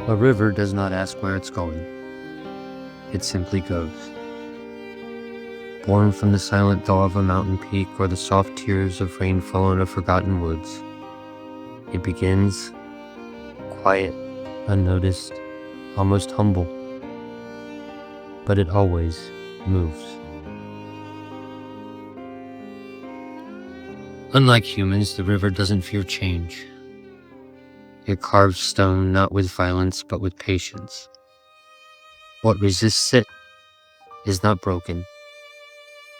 A river does not ask where it's going. It simply goes. Born from the silent thaw of a mountain peak or the soft tears of rainfall in a forgotten woods, it begins quiet, unnoticed, almost humble, but it always moves. Unlike humans, the river doesn't fear change. It carves stone not with violence but with patience. What resists it is not broken,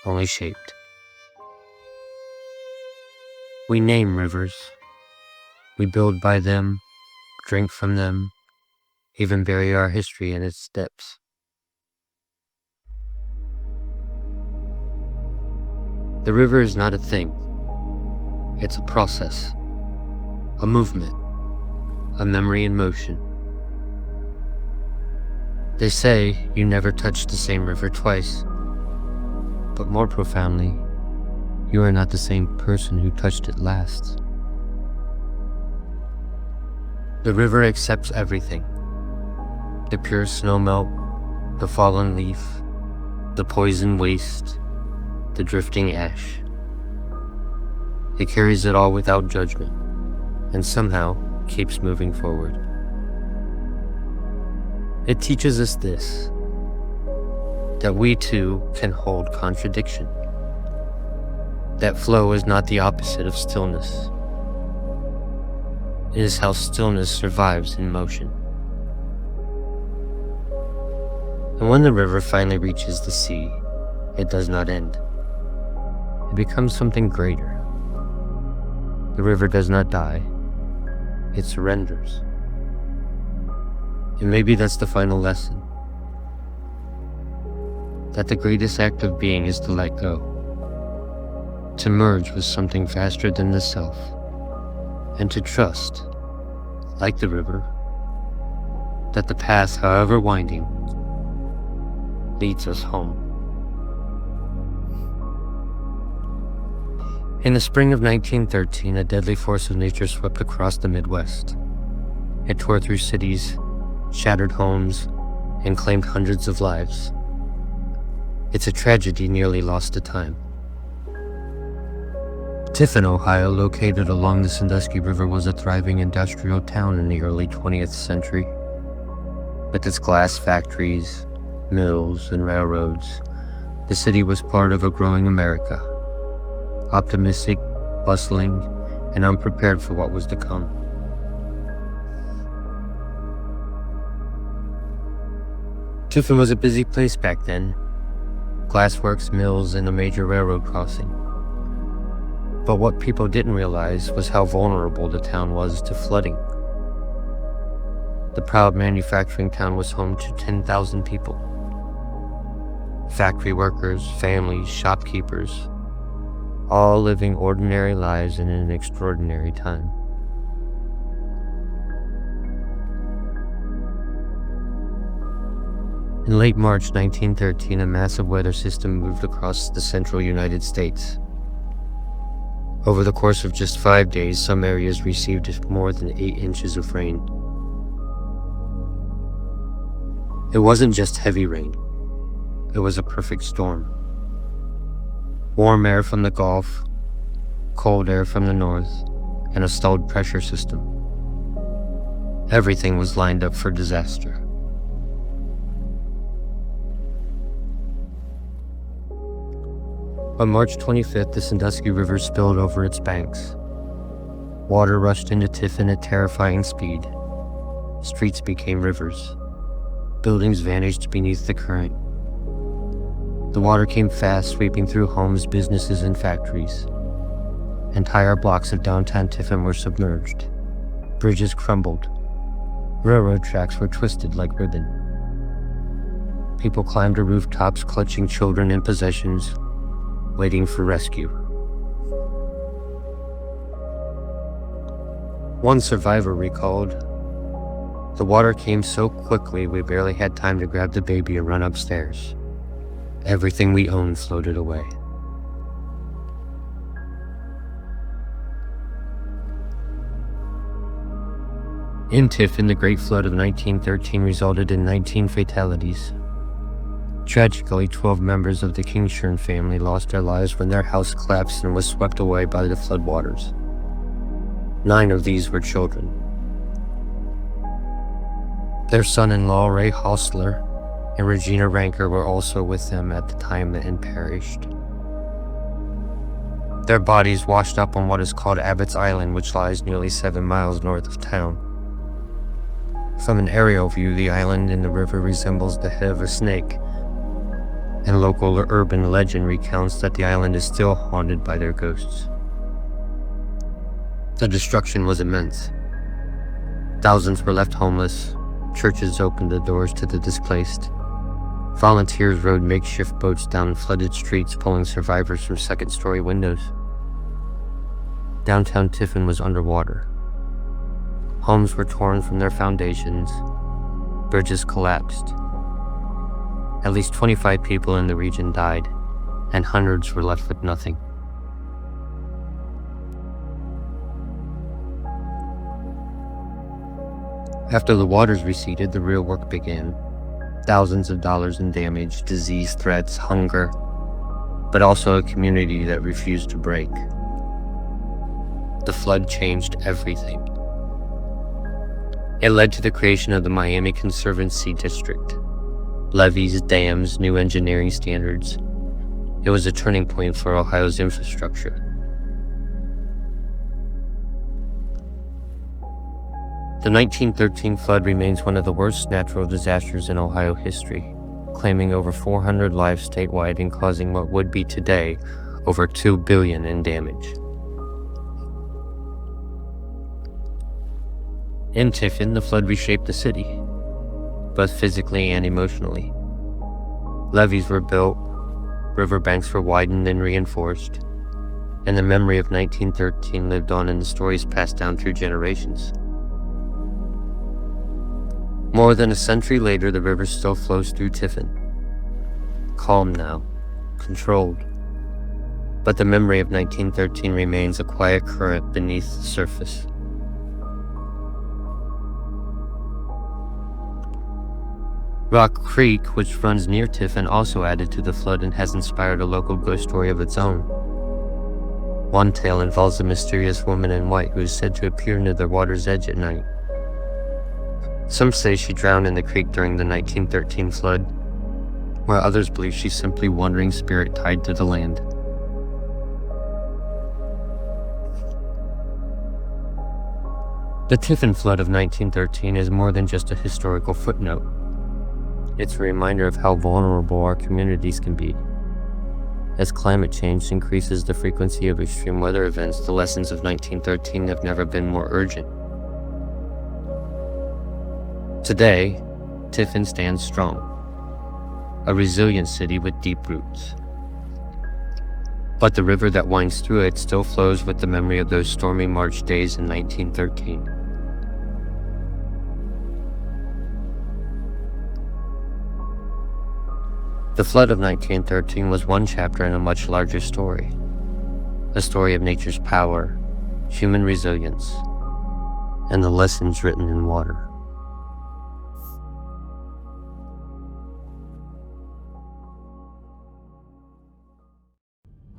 only shaped. We name rivers. We build by them, drink from them, even bury our history in its depths. The river is not a thing. It's a process, a movement, a memory in motion. They say you never touch the same river twice, but more profoundly, you are not the same person who touched it last. The river accepts everything. The pure snowmelt, the fallen leaf, the poison waste, the drifting ash. It carries it all without judgment, and somehow keeps moving forward. It teaches us this, that we too can hold contradiction, that flow is not the opposite of stillness. It is how stillness survives in motion. And when the river finally reaches the sea, it does not end. It becomes something greater. The river does not die. It surrenders. And maybe that's the final lesson. That the greatest act of being is to let go. To merge with something faster than the self. And to trust, like the river, that the path, however winding, leads us home. In the spring of 1913, a deadly force of nature swept across the Midwest. It tore through cities, shattered homes, and claimed hundreds of lives. It's a tragedy nearly lost to time. Tiffin, Ohio, located along the Sandusky River, was a thriving industrial town in the early 20th century. With its glass factories, mills, and railroads, the city was part of a growing America. Optimistic, bustling, and unprepared for what was to come. Tiffin was a busy place back then. Glassworks, mills, and a major railroad crossing. But what people didn't realize was how vulnerable the town was to flooding. The proud manufacturing town was home to 10,000 people. Factory workers, families, shopkeepers, all living ordinary lives in an extraordinary time. In late March 1913, a massive weather system moved across the central United States. Over the course of just 5 days, some areas received more than 8 inches of rain. It wasn't just heavy rain. It was a perfect storm. Warm air from the Gulf, cold air from the north, and a stalled pressure system. Everything was lined up for disaster. On March 25th, the Sandusky River spilled over its banks. Water rushed into Tiffin at terrifying speed. Streets became rivers. Buildings vanished beneath the current. The water came fast, sweeping through homes, businesses, and factories. Entire blocks of downtown Tiffin were submerged. Bridges crumbled. Railroad tracks were twisted like ribbon. People climbed to rooftops, clutching children and possessions, waiting for rescue. One survivor recalled, "The water came so quickly we barely had time to grab the baby and run upstairs. Everything we owned floated away." In Tiffin, the Great Flood of 1913 resulted in 19 fatalities. Tragically, 12 members of the Kingshurn family lost their lives when their house collapsed and was swept away by the floodwaters. 9 of these were children. Their son-in-law, Ray Hostler, and Regina Ranker were also with them at the time and perished. Their bodies washed up on what is called Abbott's Island, which lies nearly 7 miles north of town. From an aerial view, the island in the river resembles the head of a snake, and local urban legend recounts that the island is still haunted by their ghosts. The destruction was immense. Thousands were left homeless. Churches opened the doors to the displaced. Volunteers rowed makeshift boats down flooded streets, pulling survivors from second-story windows. Downtown Tiffin was underwater. Homes were torn from their foundations. Bridges collapsed. At least 25 people in the region died, and hundreds were left with nothing. After the waters receded, the real work began. Thousands of dollars in damage, disease threats, hunger, but also a community that refused to break. The flood changed everything. It led to the creation of the Miami Conservancy District. Levees, dams, new engineering standards. It was a turning point for Ohio's infrastructure. The 1913 flood remains one of the worst natural disasters in Ohio history, claiming over 400 lives statewide and causing what would be today over $2 billion in damage. In Tiffin, the flood reshaped the city, both physically and emotionally. Levees were built, riverbanks were widened and reinforced, and the memory of 1913 lived on in the stories passed down through generations. More than a century later, the river still flows through Tiffin. Calm now, controlled, but the memory of 1913 remains a quiet current beneath the surface. Rock Creek, which runs near Tiffin, also added to the flood and has inspired a local ghost story of its own. One tale involves a mysterious woman in white who is said to appear near the water's edge at night. Some say she drowned in the creek during the 1913 flood, while others believe she's simply a wandering spirit tied to the land. The Tiffin flood of 1913 is more than just a historical footnote. It's a reminder of how vulnerable our communities can be. As climate change increases the frequency of extreme weather events, the lessons of 1913 have never been more urgent. Today, Tiffin stands strong, a resilient city with deep roots. But the river that winds through it still flows with the memory of those stormy March days in 1913. The flood of 1913 was one chapter in a much larger story, a story of nature's power, human resilience, and the lessons written in water.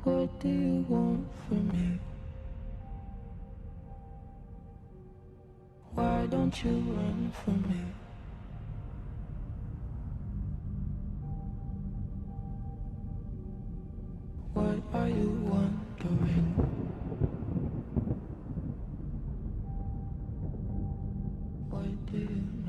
What do you want from me? Why don't you run from me? What are you wondering? What do you